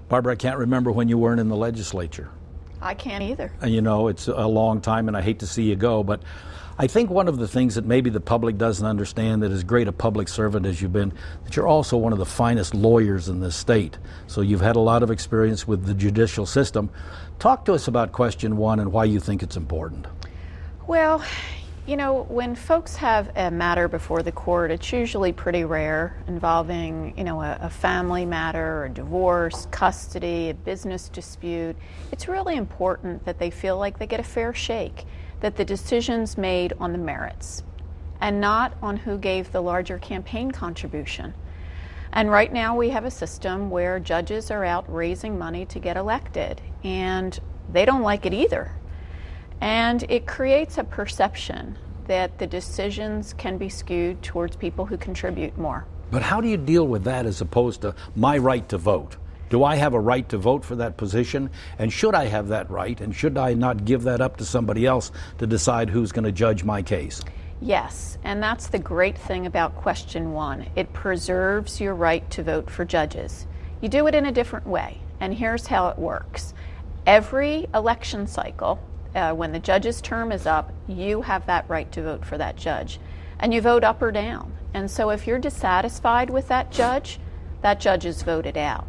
Barbara, I can't remember when you weren't in the legislature. I can't either. And you know, it's a long time, and I hate to see you go, but I think one of the things that maybe the public doesn't understand, that as great a public servant as you've been, that you're also one of the finest lawyers in this state. So you've had a lot of experience with the judicial system. Talk to us about question one and why you think it's important. Well, you know, when folks have a matter before the court, it's usually pretty rare, involving, you know, a family matter, a divorce, custody, a business dispute. It's really important that they feel like they get a fair shake, that the decision's made on the merits and not on who gave the larger campaign contribution. And right now we have a system where judges are out raising money to get elected, and they don't like it either. And it creates a perception that the decisions can be skewed towards people who contribute more. But how do you deal with that as opposed to my right to vote? Do I have a right to vote for that position? And should I have that right? And should I not give that up to somebody else to decide who's going to judge my case? Yes, and that's the great thing about question one. It preserves your right to vote for judges. You do it in a different way, and here's how it works. Every election cycle, when the judge's term is up, you have that right to vote for that judge. And you vote up or down. And so if you're dissatisfied with that judge is voted out.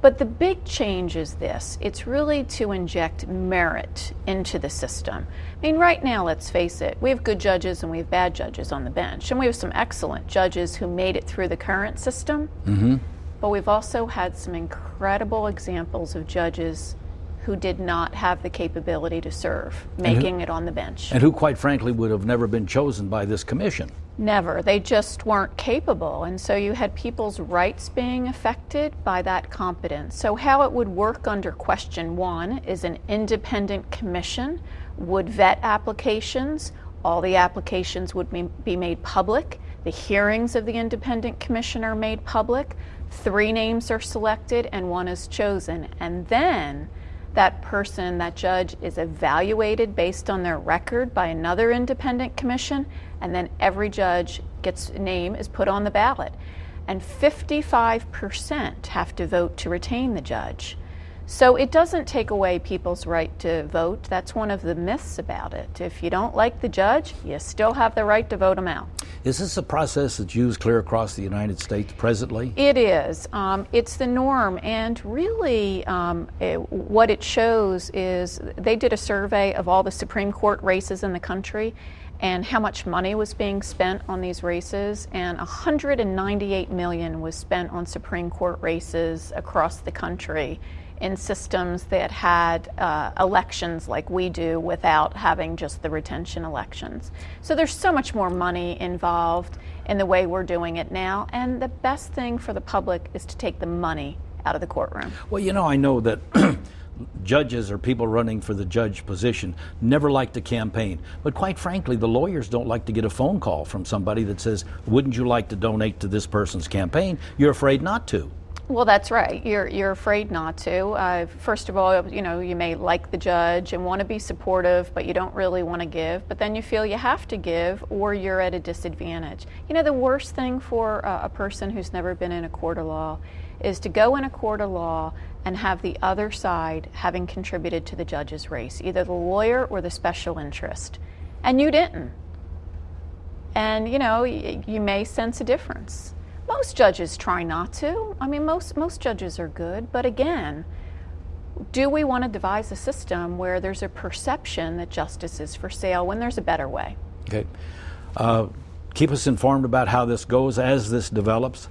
But the big change is this. It's really to inject merit into the system. I mean, right now, let's face it, we have good judges and we have bad judges on the bench. And we have some excellent judges who made it through the current system. Mm-hmm. But we've also had some incredible examples of judges who did not have the capability to serve, making it on the bench. And who, quite frankly, would have never been chosen by this commission. Never. They just weren't capable. And so you had people's rights being affected by that competence. So how it would work under question one is an independent commission would vet applications. All the applications would be made public. The hearings of the independent commission are made public. 3 names are selected and 1 is chosen. And then that person, that judge, is evaluated based on their record by another independent commission, and then every judge name is put on the ballot. And 55% have to vote to retain the judge. So it doesn't take away people's right to vote. That's one of the myths about it. If you don't like the judge, you still have the right to vote him out. Is this a process that's used clear across the United States presently? It is. It's the norm. And really what it shows is they did a survey of all the Supreme Court races in the country and how much money was being spent on these races, and $198 million was spent on Supreme Court races across the country in systems that had elections like we do without having just the retention elections. So there's so much more money involved in the way we're doing it now, and the best thing for the public is to take the money out of the courtroom. Well, you know, I know that judges or people running for the judge position never like to campaign. But quite frankly, the lawyers don't like to get a phone call from somebody that says, wouldn't you like to donate to this person's campaign? You're afraid not to. Well, that's right. You're afraid not to. First of all, you know, you may like the judge and want to be supportive, but you don't really want to give. But then you feel you have to give, or you're at a disadvantage. You know, the worst thing for a person who's never been in a court of law is to go in a court of law and have the other side having contributed to the judge's race, either the lawyer or the special interest. And you didn't. And, you know, you may sense a difference. Most judges try not to. I mean, most judges are good. But again, do we want to devise a system where there's a perception that justice is for sale when there's a better way? Okay. Keep us informed about how this goes as this develops.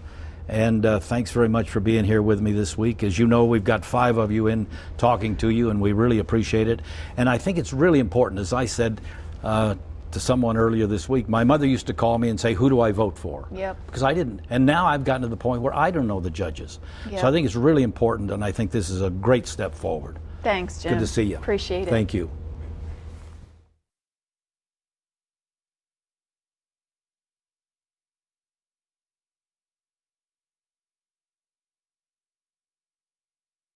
And thanks very much for being here with me this week. As you know, we've got 5 of you in talking to you, and we really appreciate it. And I think it's really important, as I said to someone earlier this week, my mother used to call me and say, who do I vote for? Yep. Because I didn't. And now I've gotten to the point where I don't know the judges. Yep. So I think it's really important, and I think this is a great step forward. Thanks, Jim. Good to see you. Appreciate it. Thank you.